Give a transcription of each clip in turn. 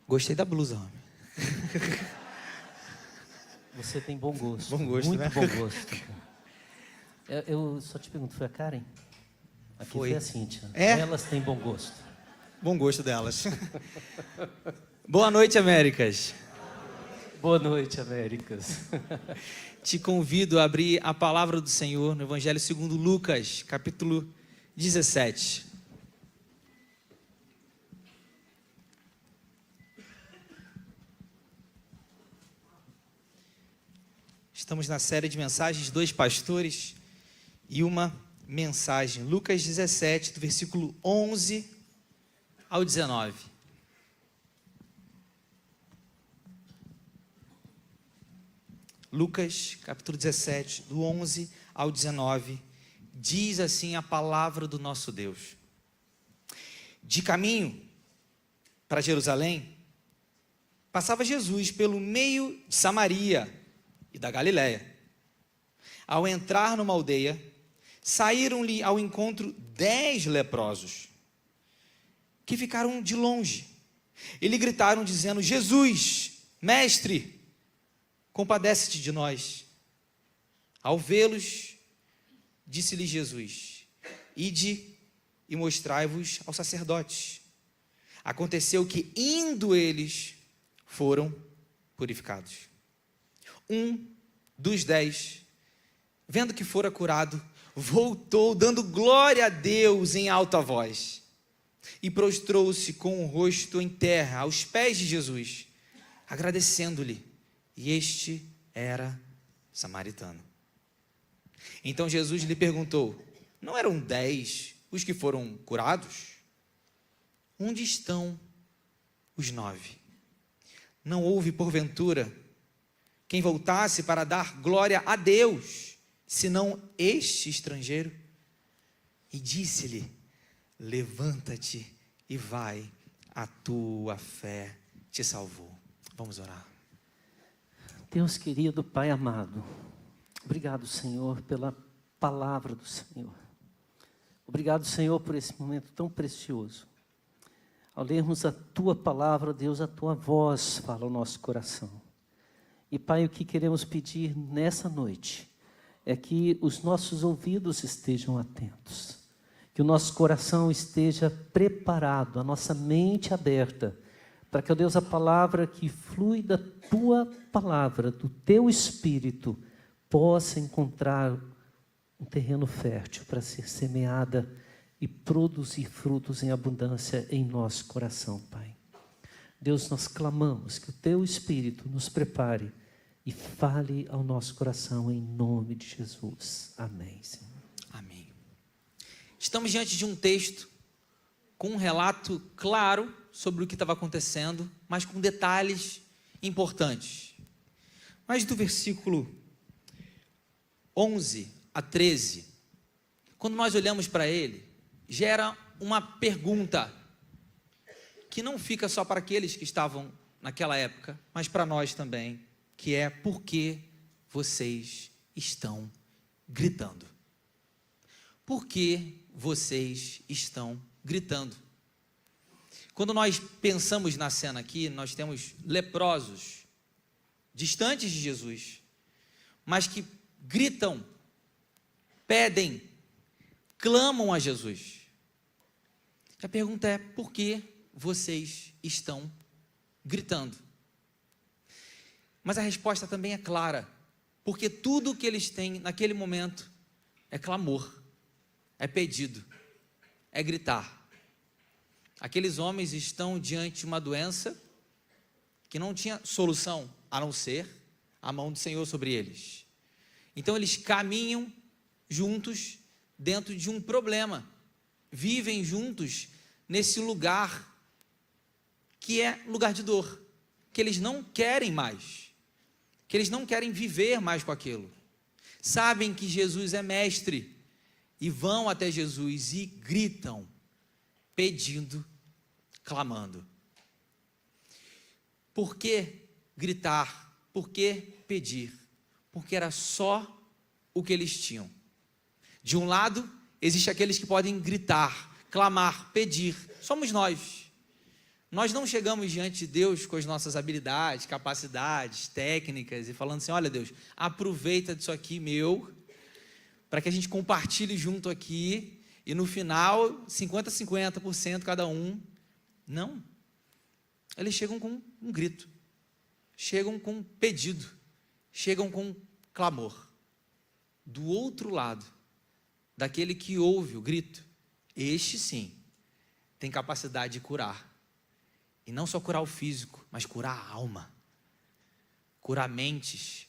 Gostei da blusa, homem. Você tem bom gosto. Bom gosto, muito né? bom gosto. Eu só te pergunto, foi a Karen? Aqui foi a Cíntia. É? Elas têm bom gosto. Bom gosto delas. Boa noite, Américas. Boa noite, Américas. Te convido a abrir a palavra do Senhor no Evangelho segundo Lucas, capítulo 17. Estamos na série de mensagens, 2 pastores e uma mensagem. Lucas 17, do versículo 11 ao 19. Lucas, capítulo 17, do 11 ao 19, diz assim a palavra do nosso Deus. De caminho para Jerusalém, passava Jesus pelo meio de Samaria e da Galiléia. Ao entrar numa aldeia, saíram-lhe ao encontro 10 leprosos, que ficaram de longe. E lhe gritaram dizendo: Jesus, mestre, compadece-te de nós. Ao vê-los, disse-lhe Jesus: Ide e mostrai-vos aos sacerdotes. Aconteceu que, indo eles, foram purificados. Um dos 10, vendo que fora curado, voltou, dando glória a Deus em alta voz, e prostrou-se com o rosto em terra, aos pés de Jesus, agradecendo-lhe. E este era samaritano. Então Jesus lhe perguntou: não eram 10 os que foram curados? Onde estão os 9? Não houve, porventura, quem voltasse para dar glória a Deus, senão este estrangeiro? E disse-lhe: levanta-te e vai, a tua fé te salvou. Vamos orar. Deus querido, Pai amado, obrigado, Senhor, pela palavra do Senhor. Obrigado, Senhor, por esse momento tão precioso. Ao lermos a Tua palavra, Deus, a Tua voz fala ao nosso coração. E, Pai, o que queremos pedir nessa noite é que os nossos ouvidos estejam atentos, que o nosso coração esteja preparado, a nossa mente aberta, para que, ó Deus, a palavra que flui da Tua palavra, do Teu Espírito, possa encontrar um terreno fértil para ser semeada e produzir frutos em abundância em nosso coração, Pai. Deus, nós clamamos que o Teu Espírito nos prepare e fale ao nosso coração em nome de Jesus. Amém, Senhor. Amém. Estamos diante de um texto com um relato claro sobre o que estava acontecendo, mas com detalhes importantes. Mas do versículo 11 a 13, quando nós olhamos para ele, gera uma pergunta que não fica só para aqueles que estavam naquela época, mas para nós também, que é: por que vocês estão gritando? Por que vocês estão gritando? Quando nós pensamos na cena aqui, nós temos leprosos, distantes de Jesus, mas que gritam, pedem, clamam a Jesus. A pergunta é: por que vocês estão gritando? Mas a resposta também é clara, porque tudo o que eles têm naquele momento é clamor, é pedido, é gritar. Aqueles homens estão diante de uma doença que não tinha solução, a não ser a mão do Senhor sobre eles. Então eles caminham juntos dentro de um problema, vivem juntos nesse lugar que é lugar de dor, que eles não querem mais, que eles não querem viver mais com aquilo. Sabem que Jesus é mestre e vão até Jesus e gritam, pedindo, clamando. Por que gritar? Por que pedir? Porque era só o que eles tinham. De um lado, existe aqueles que podem gritar, clamar, pedir. Somos nós. Nós não chegamos diante de Deus com as nossas habilidades, capacidades, técnicas e falando assim: olha, Deus, aproveita disso aqui meu, para que a gente compartilhe junto aqui e no final 50% cada um. Não. Eles chegam com um grito, chegam com um pedido, chegam com um clamor. Do outro lado, daquele que ouve o grito, este sim tem capacidade de curar. E não só curar o físico, mas curar a alma, curar mentes,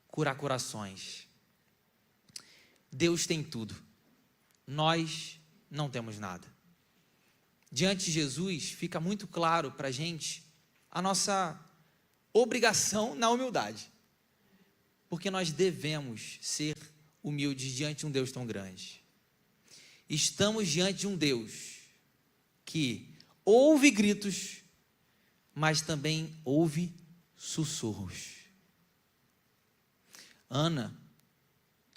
curar corações. Deus tem tudo, nós não temos nada. Diante de Jesus, fica muito claro para a gente a nossa obrigação na humildade, porque nós devemos ser humildes diante de um Deus tão grande. Estamos diante de um Deus que ouve gritos, mas também ouve sussurros. Ana,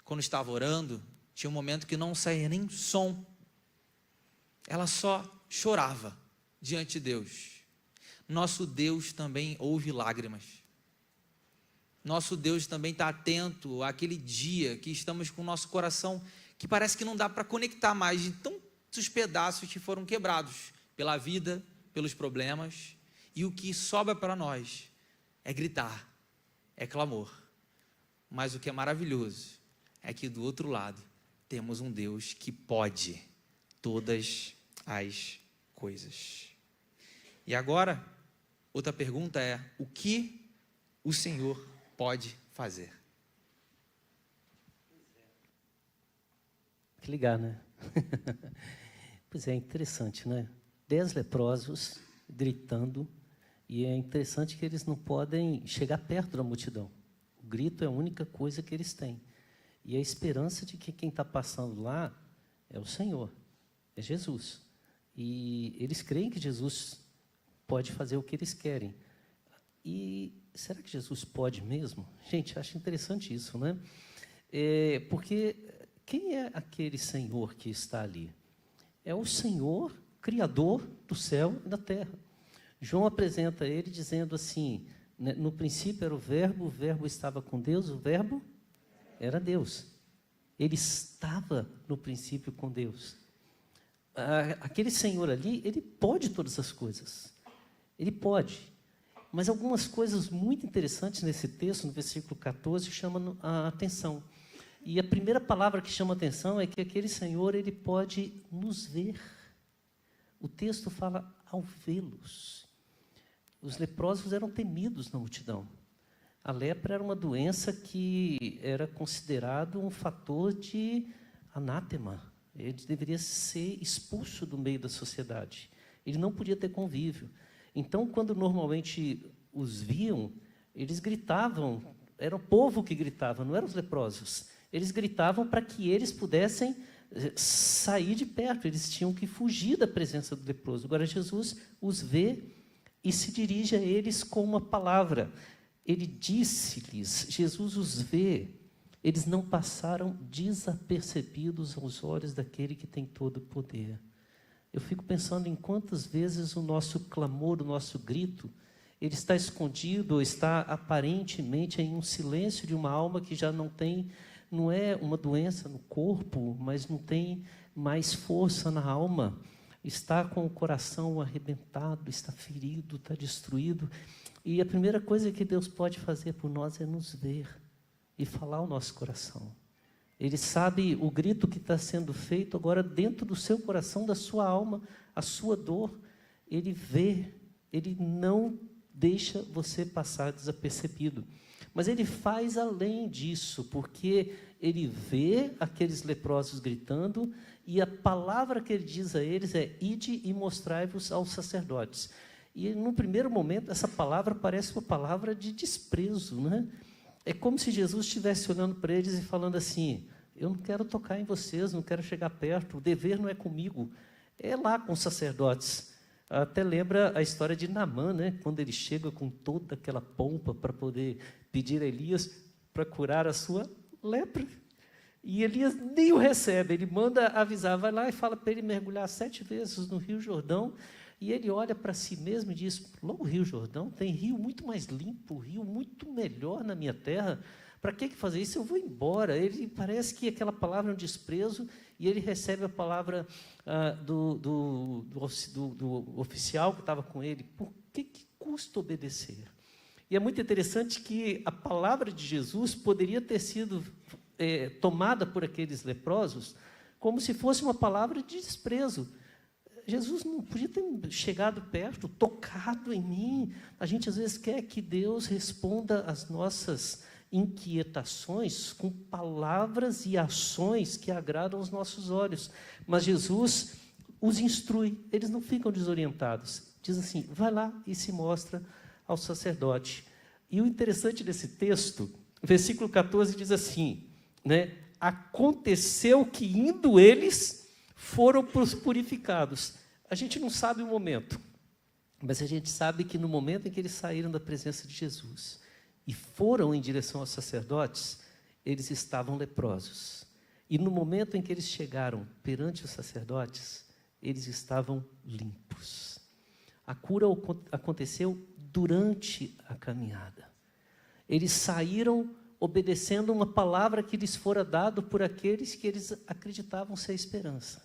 quando estava orando, tinha um momento que não saía nem som. Ela só chorava diante de Deus. Nosso Deus também ouve lágrimas. Nosso Deus também está atento àquele dia que estamos com o nosso coração, que parece que não dá para conectar mais, de tantos pedaços que foram quebrados pela vida, pelos problemas. E o que sobra para nós é gritar, é clamor. Mas o que é maravilhoso é que do outro lado temos um Deus que pode todas as coisas. E agora, outra pergunta é: o que o Senhor pode fazer? Que ligar, né? Pois é, interessante, né? 10 leprosos gritando. E é interessante que eles não podem chegar perto da multidão. O grito é a única coisa que eles têm. E a esperança de que quem está passando lá é o Senhor, é Jesus. E eles creem que Jesus pode fazer o que eles querem. E será que Jesus pode mesmo? Gente, acho interessante isso, né? Porque quem é aquele Senhor que está ali? É o Senhor, Criador do céu e da terra. João apresenta ele dizendo assim, né, no princípio era o verbo estava com Deus, o verbo era Deus. Ele estava no princípio com Deus. Aquele Senhor ali, ele pode todas as coisas. Ele pode. Mas algumas coisas muito interessantes nesse texto, no versículo 14, chamam a atenção. E a primeira palavra que chama a atenção é que aquele Senhor, ele pode nos ver. O texto fala ao vê-los. Os leprosos eram temidos na multidão. A lepra era uma doença que era considerado um fator de anátema. Ele deveria ser expulso do meio da sociedade. Ele não podia ter convívio. Então, quando normalmente os viam, eles gritavam. Era o povo que gritava, não eram os leprosos. Eles gritavam para que eles pudessem sair de perto. Eles tinham que fugir da presença do leproso. Agora, Jesus os vê e se dirige a eles com uma palavra. Ele disse-lhes, Jesus os vê, eles não passaram desapercebidos aos olhos daquele que tem todo o poder. Eu fico pensando em quantas vezes o nosso clamor, o nosso grito, ele está escondido ou está aparentemente em um silêncio de uma alma que já não é uma doença no corpo, mas não tem mais força na alma. Está com o coração arrebentado, está ferido, está destruído. E a primeira coisa que Deus pode fazer por nós é nos ver e falar ao nosso coração. Ele sabe o grito que está sendo feito agora dentro do seu coração, da sua alma, a sua dor. Ele vê, ele não deixa você passar desapercebido. Mas ele faz além disso, porque ele vê aqueles leprosos gritando, e a palavra que ele diz a eles é: ide e mostrai-vos aos sacerdotes. E no primeiro momento essa palavra parece uma palavra de desprezo, né? É como se Jesus estivesse olhando para eles e falando assim: eu não quero tocar em vocês, não quero chegar perto, o dever não é comigo, é lá com os sacerdotes. Até lembra a história de Naamã, né? Quando ele chega com toda aquela pompa para poder pedir a Elias para curar a sua lepra. E Elias nem o recebe, ele manda avisar, vai lá e fala para ele mergulhar 7 vezes no Rio Jordão, E ele olha para si mesmo e diz, logo o Rio Jordão, tem rio muito mais limpo, rio muito melhor na minha terra, para que fazer isso? Eu vou embora. Ele parece que aquela palavra é um desprezo, e ele recebe a palavra do oficial que estava com ele, por que custa obedecer? E é muito interessante que a palavra de Jesus poderia ter sido tomada por aqueles leprosos como se fosse uma palavra de desprezo. Jesus não podia ter chegado perto, tocado em mim. A gente, às vezes, quer que Deus responda às nossas inquietações com palavras e ações que agradam os nossos olhos. Mas Jesus os instrui, eles não ficam desorientados. Diz assim, vai lá e se mostra ao sacerdote. E o interessante desse texto, versículo 14 diz assim, né? Aconteceu que indo eles foram purificados. A gente não sabe o momento, mas a gente sabe que no momento em que eles saíram da presença de Jesus e foram em direção aos sacerdotes, eles estavam leprosos. E no momento em que eles chegaram perante os sacerdotes, eles estavam limpos. A cura aconteceu durante a caminhada. Eles saíram obedecendo uma palavra que lhes fora dado por aqueles que eles acreditavam ser esperança.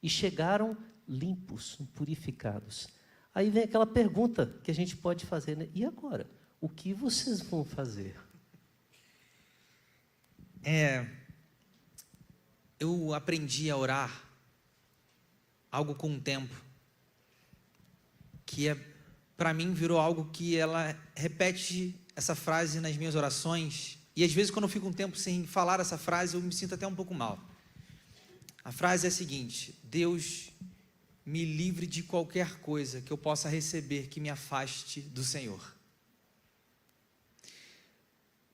E chegaram limpos, purificados. Aí vem aquela pergunta que a gente pode fazer, né? E agora? O que vocês vão fazer? Eu aprendi a orar algo com o tempo, que para mim virou algo que ela repete essa frase nas minhas orações, e às vezes quando eu fico um tempo sem falar essa frase, eu me sinto até um pouco mal. A frase é a seguinte: Deus, me livre de qualquer coisa que eu possa receber que me afaste do Senhor.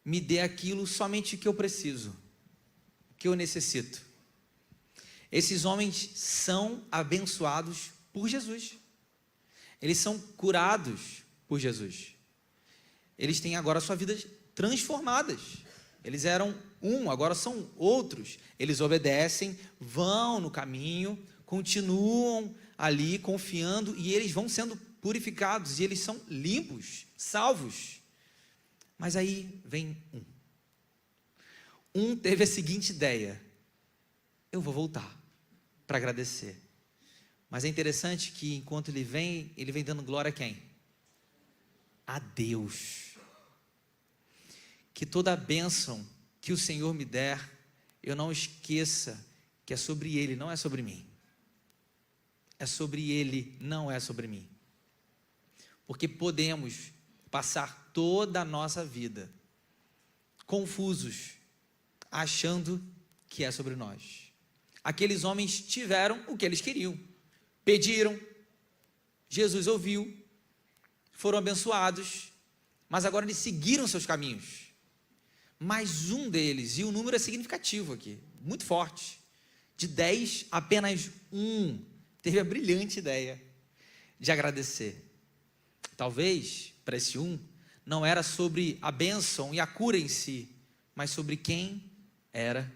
Me dê aquilo somente que eu preciso, que eu necessito. Esses homens são abençoados por Jesus. Eles são curados por Jesus. Eles têm agora a sua vida transformadas. Eles eram agora são outros. Eles obedecem, vão no caminho, continuam ali confiando, e eles vão sendo purificados, e eles são limpos, salvos. Mas aí vem um teve a seguinte ideia: eu vou voltar para agradecer. Mas é interessante que enquanto ele vem dando glória a quem? A Deus. Que toda a bênção que o Senhor me der, eu não esqueça que é sobre Ele, não é sobre mim. É sobre Ele, não é sobre mim. Porque podemos passar toda a nossa vida confusos, achando que é sobre nós. Aqueles homens tiveram o que eles queriam, pediram, Jesus ouviu, foram abençoados, mas agora eles seguiram seus caminhos. Mas um deles, e o número é significativo aqui, muito forte, de 10, apenas um teve a brilhante ideia de agradecer. Talvez, para esse não era sobre a bênção e a cura em si, mas sobre quem era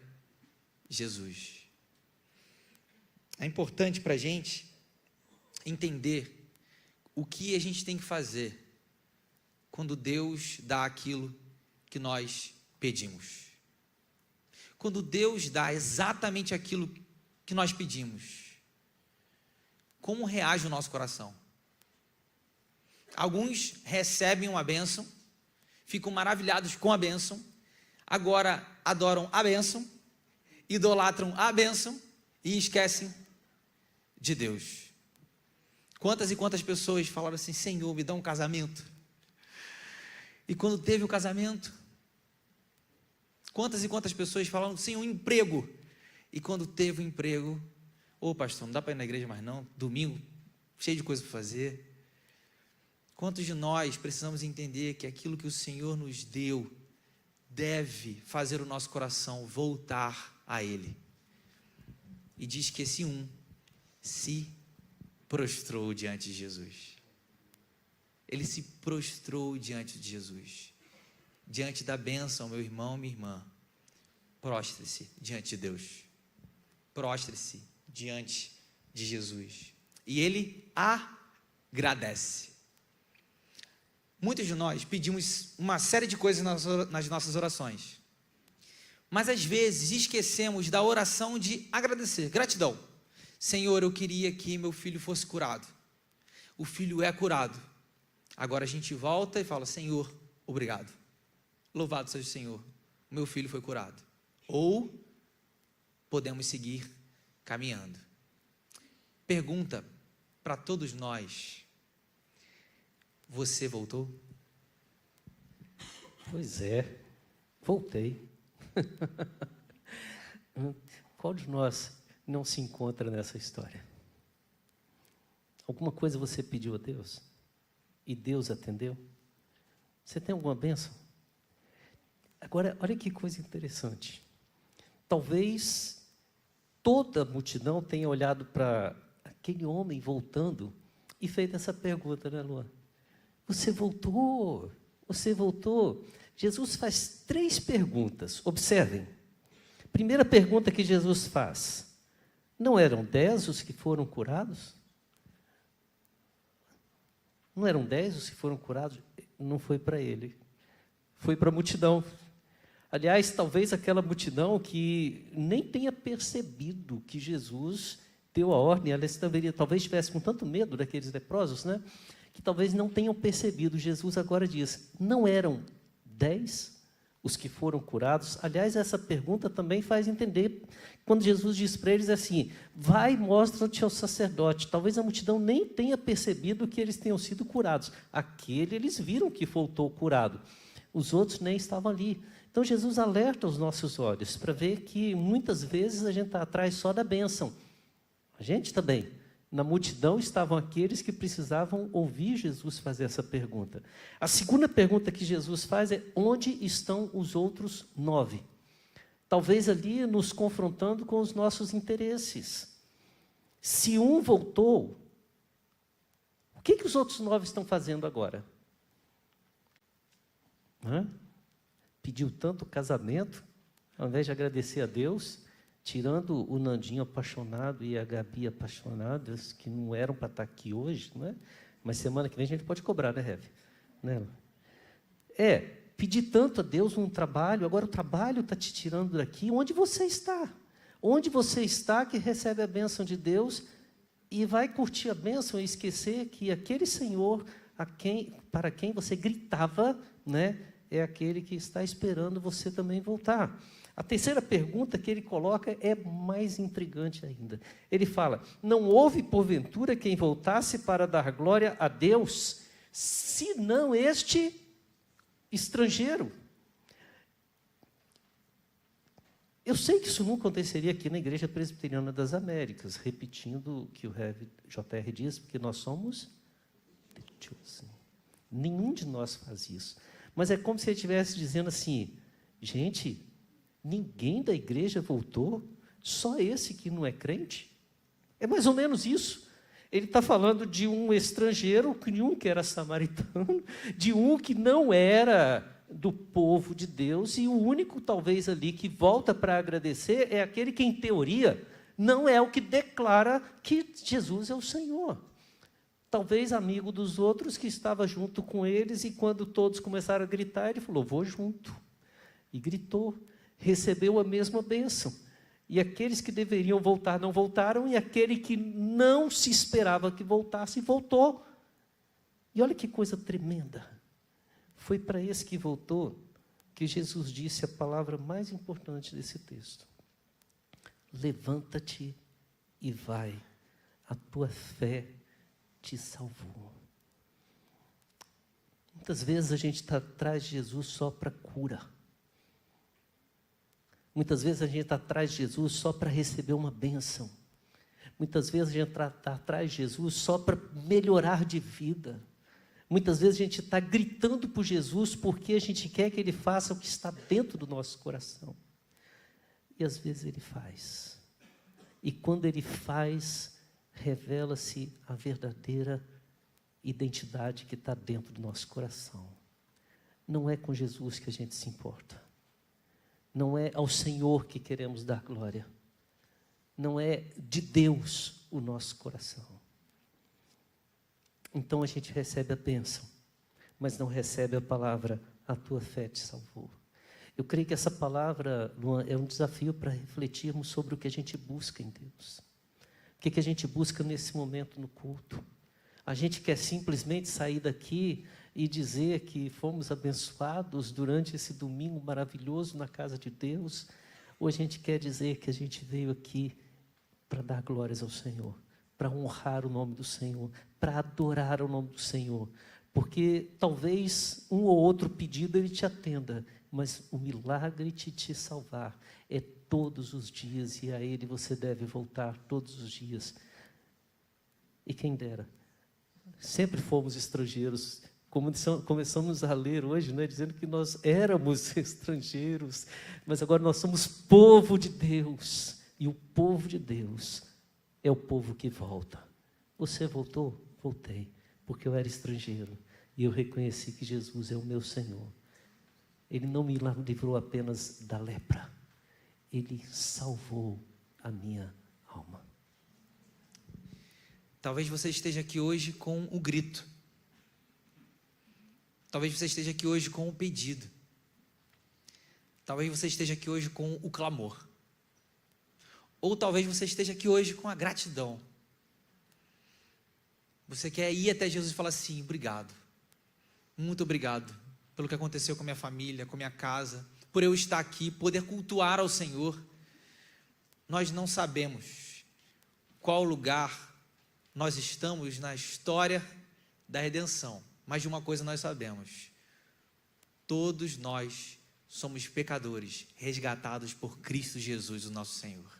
Jesus. É importante para a gente entender o que a gente tem que fazer quando Deus dá aquilo que nós pedimos. Quando Deus dá exatamente aquilo que nós pedimos, como reage o nosso coração? Alguns recebem uma bênção, ficam maravilhados com a bênção, agora adoram a bênção, idolatram a bênção e esquecem de Deus. Quantas e quantas pessoas falaram assim: Senhor, me dá um casamento. E quando teve o casamento, quantas e quantas pessoas falaram: Senhor, um emprego. E quando teve o emprego, pastor, não dá para ir na igreja mais não, domingo, cheio de coisa para fazer. Quantos de nós precisamos entender que aquilo que o Senhor nos deu deve fazer o nosso coração voltar a Ele? E diz que esse se prostrou diante de Jesus. Ele se prostrou diante de Jesus. Diante da bênção, meu irmão, minha irmã, prostre-se diante de Deus. Prostre-se diante de Jesus. E Ele agradece. Muitos de nós pedimos uma série de coisas nas nossas orações, mas às vezes esquecemos da oração de agradecer, gratidão. Senhor, eu queria que meu filho fosse curado. O filho é curado. Agora a gente volta e fala, Senhor, obrigado. Louvado seja o Senhor, o meu filho foi curado. Ou podemos seguir caminhando. Pergunta para todos nós: você voltou? Pois é, voltei. Qual de nós não se encontra nessa história? Alguma coisa você pediu a Deus e Deus atendeu? Você tem alguma bênção? Agora, olha que coisa interessante. Talvez toda a multidão tenha olhado para aquele homem voltando e feito essa pergunta, né, Luan? Você voltou, você voltou. Jesus faz 3 perguntas, observem. Primeira pergunta que Jesus faz: não eram 10 os que foram curados? Não eram 10 os que foram curados? Não foi para ele, foi para a multidão. Aliás, talvez aquela multidão que nem tenha percebido que Jesus deu a ordem, ela talvez estivesse com tanto medo daqueles leprosos, né? Que talvez não tenham percebido. Jesus agora diz, não eram 10 os que foram curados? Aliás, essa pergunta também faz entender, quando Jesus diz para eles assim, vai e mostra-te ao sacerdote. Talvez a multidão nem tenha percebido que eles tenham sido curados. Aquele eles viram que voltou curado. Os outros nem estavam ali. Então, Jesus alerta os nossos olhos para ver que muitas vezes a gente está atrás só da bênção. A gente também. Na multidão estavam aqueles que precisavam ouvir Jesus fazer essa pergunta. A segunda pergunta que Jesus faz é, onde estão os outros 9? Talvez ali nos confrontando com os nossos interesses. Se um voltou, o que os outros 9 estão fazendo agora? Pediu tanto casamento, ao invés de agradecer a Deus, tirando o Nandinho apaixonado e a Gabi apaixonadas, que não eram para estar aqui hoje, não é? Mas semana que vem a gente pode cobrar, né, Rev? Né? Pedir tanto a Deus um trabalho, agora o trabalho está te tirando daqui. Onde você está? Onde você está que recebe a bênção de Deus e vai curtir a bênção e esquecer que aquele Senhor para quem você gritava, né, é aquele que está esperando você também voltar. A terceira pergunta que ele coloca é mais intrigante ainda. Ele fala, não houve porventura quem voltasse para dar glória a Deus, senão este estrangeiro. Eu sei que isso não aconteceria aqui na Igreja Presbiteriana das Américas, repetindo o que o JR diz, porque nós somos religiosos. Nenhum de nós faz isso. Mas é como se ele estivesse dizendo assim, gente, ninguém da igreja voltou, só esse que não é crente? É mais ou menos isso. Ele está falando de um estrangeiro, de um que era samaritano, de um que não era do povo de Deus, e o único, talvez, ali que volta para agradecer é aquele que, em teoria, não é o que declara que Jesus é o Senhor. Talvez amigo dos outros que estava junto com eles, e quando todos começaram a gritar, ele falou, vou junto. E gritou, recebeu a mesma bênção. E aqueles que deveriam voltar não voltaram, e aquele que não se esperava que voltasse, voltou. E olha que coisa tremenda. Foi para esse que voltou que Jesus disse a palavra mais importante desse texto. Levanta-te e vai, a tua fé te salvou. Muitas vezes a gente está atrás de Jesus só para cura. Muitas vezes a gente está atrás de Jesus só para receber uma bênção. Muitas vezes a gente está atrás de Jesus só para melhorar de vida. Muitas vezes a gente está gritando por Jesus porque a gente quer que Ele faça o que está dentro do nosso coração. E às vezes Ele faz. E quando Ele faz, revela-se a verdadeira identidade que está dentro do nosso coração. Não é com Jesus que a gente se importa. Não é ao Senhor que queremos dar glória. Não é de Deus o nosso coração. então a gente recebe a bênção, mas não recebe a palavra, a tua fé te salvou. Eu creio que essa palavra, Luan, é um desafio para refletirmos sobre o que a gente busca em Deus. O que a gente busca nesse momento no culto? A gente quer simplesmente sair daqui e dizer que fomos abençoados durante esse domingo maravilhoso na casa de Deus? Ou a gente quer dizer que a gente veio aqui para dar glórias ao Senhor, para honrar o nome do Senhor, para adorar o nome do Senhor? Porque talvez um ou outro pedido Ele te atenda, mas o milagre de te salvar é todos os dias, e a Ele você deve voltar todos os dias. E quem dera, sempre fomos estrangeiros. Começamos a ler hoje, né, dizendo que nós éramos estrangeiros, mas agora nós somos povo de Deus, e o povo de Deus é o povo que volta. Você voltou? Voltei, porque eu era estrangeiro, e eu reconheci que Jesus é o meu Senhor. Ele não me livrou apenas da lepra, Ele salvou a minha alma. Talvez você esteja aqui hoje com o grito. Talvez você esteja aqui hoje com o pedido. Talvez você esteja aqui hoje com o clamor. Ou talvez você esteja aqui hoje com a gratidão. Você quer ir até Jesus e falar assim: obrigado, muito obrigado pelo que aconteceu com a minha família, com a minha casa, por eu estar aqui, poder cultuar ao Senhor. Nós não sabemos qual lugar nós estamos na história da redenção, mas de uma coisa nós sabemos: todos nós somos pecadores, resgatados por Cristo Jesus, o nosso Senhor.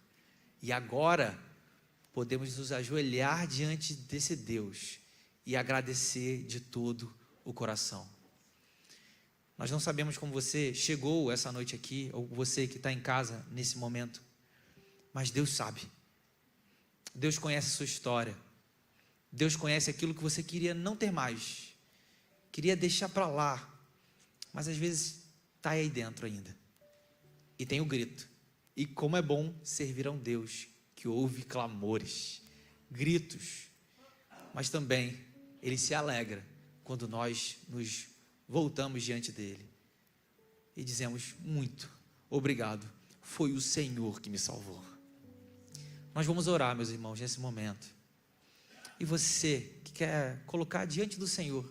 E agora podemos nos ajoelhar diante desse Deus e agradecer de todo o coração. Nós não sabemos como você chegou essa noite aqui, ou você que está em casa nesse momento, mas Deus sabe. Deus conhece a sua história. Deus conhece aquilo que você queria não ter mais, queria deixar para lá, mas às vezes está aí dentro ainda. E tem o grito. E como é bom servir a um Deus que ouve clamores, gritos, mas também Ele se alegra quando nós nos voltamos diante dEle e dizemos: muito obrigado, foi o Senhor que me salvou. Nós vamos orar, meus irmãos, nesse momento. E você que quer colocar diante do Senhor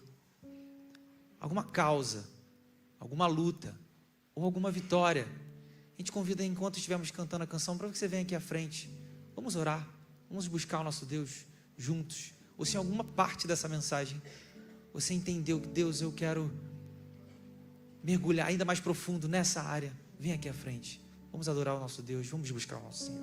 alguma causa, alguma luta ou alguma vitória, a gente convida, enquanto estivermos cantando a canção, para que você venha aqui à frente. Vamos orar, vamos buscar o nosso Deus juntos. Ou se em alguma parte dessa mensagem você entendeu que: Deus, eu quero mergulhar ainda mais profundo nessa área, vem aqui à frente. Vamos adorar o nosso Deus, vamos buscar o nosso Senhor.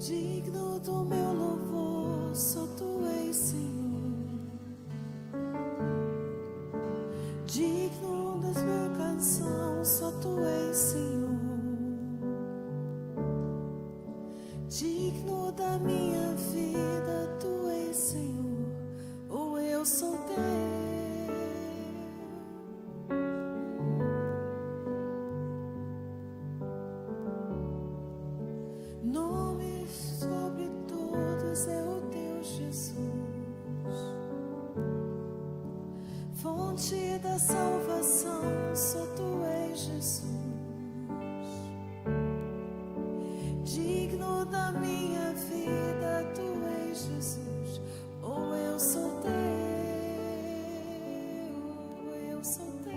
Digno do meu louvor, só tu és, Senhor. Digno da minha canção, só tu és, Senhor. Digno da minha vida, tu és, Senhor. Ou eu sou teu. Nome sobre todos é o teu Jesus, fonte da salvação, só tu és, Jesus. Digno da minha vida, tu és, Jesus. Ou eu sou teu, ou eu sou teu.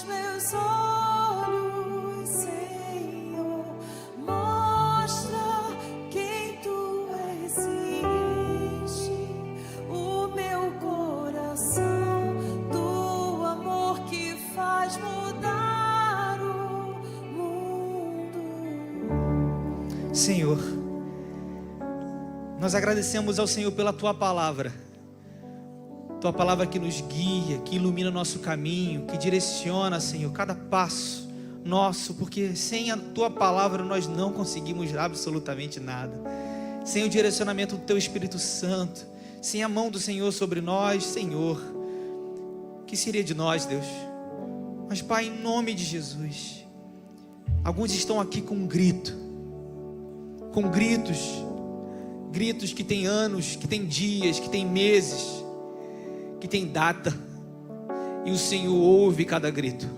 Meus olhos, Senhor. Senhor, nós agradecemos ao Senhor pela Tua palavra. Tua palavra que nos guia, que ilumina o nosso caminho, que direciona, Senhor, cada passo nosso, porque sem a Tua palavra nós não conseguimos absolutamente nada. Sem o direcionamento do Teu Espírito Santo, sem a mão do Senhor sobre nós, Senhor, que seria de nós, Deus? Mas, Pai, em nome de Jesus, alguns estão aqui com gritos que tem anos, que tem dias, que tem meses, que tem data, e o Senhor ouve cada grito,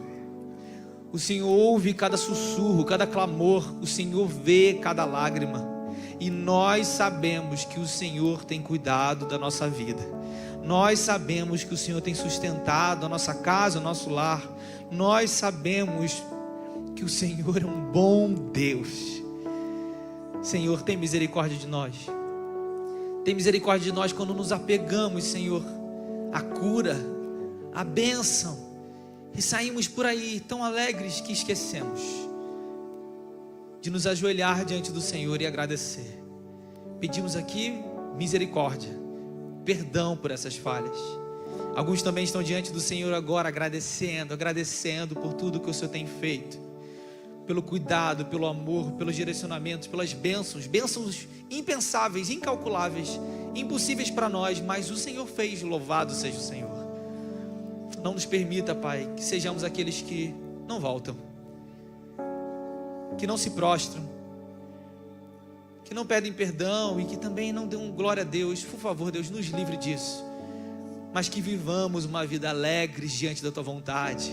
o Senhor ouve cada sussurro, cada clamor, o Senhor vê cada lágrima, e nós sabemos que o Senhor tem cuidado da nossa vida, nós sabemos que o Senhor tem sustentado a nossa casa, o nosso lar, nós sabemos que o Senhor é um bom Deus. Senhor, tem misericórdia de nós. Tem misericórdia de nós quando nos apegamos, Senhor, à cura, à bênção, e saímos por aí tão alegres que esquecemos de nos ajoelhar diante do Senhor e agradecer. Pedimos aqui misericórdia, perdão por essas falhas. Alguns também estão diante do Senhor agora agradecendo por tudo que o Senhor tem feito, pelo cuidado, pelo amor, pelos direcionamentos, pelas bênçãos impensáveis, incalculáveis, impossíveis para nós, mas o Senhor fez. Louvado seja o Senhor. Não nos permita, Pai, que sejamos aqueles que não voltam, que não se prostram, que não pedem perdão e que também não dão glória a Deus. Por favor, Deus, nos livre disso, mas que vivamos uma vida alegre diante da Tua vontade,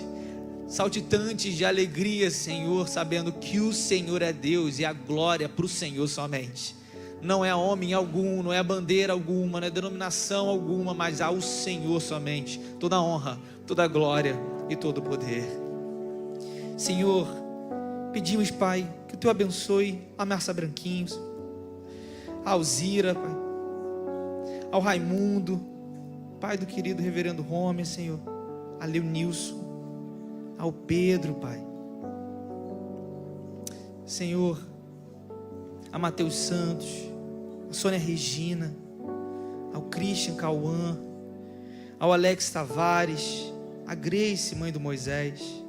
saltitantes de alegria, Senhor, sabendo que o Senhor é Deus e a glória para o Senhor somente. Não é a homem algum, não é a bandeira alguma, não é denominação alguma, mas ao Senhor somente toda a honra, toda a glória e todo o poder. Senhor, pedimos, Pai, que o Teu abençoe a Márcia Branquinhos, a Alzira, Pai, ao Raimundo, Pai do querido reverendo Homer, Senhor, a Leonilson, ao Pedro, Pai, Senhor, a Mateus Santos, a Sônia Regina, ao Christian Cauã, ao Alex Tavares, a Grace, mãe do Moisés,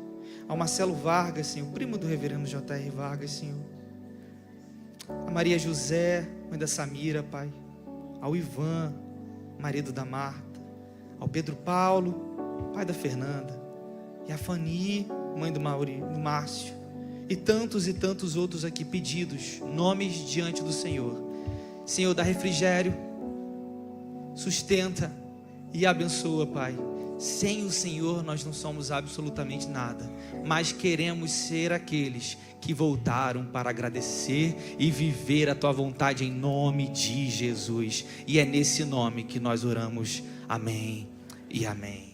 ao Marcelo Vargas, Senhor, primo do reverendo J.R. Vargas, Senhor, a Maria José, mãe da Samira, Pai, ao Ivan, marido da Marta, ao Pedro Paulo, pai da Fernanda, e a Fani, mãe do Márcio, e tantos outros aqui pedidos, nomes diante do Senhor. Senhor, dá refrigério, sustenta e abençoa, Pai. Sem o Senhor nós não somos absolutamente nada, mas queremos ser aqueles que voltaram para agradecer e viver a Tua vontade em nome de Jesus, e é nesse nome que nós oramos, amém e amém.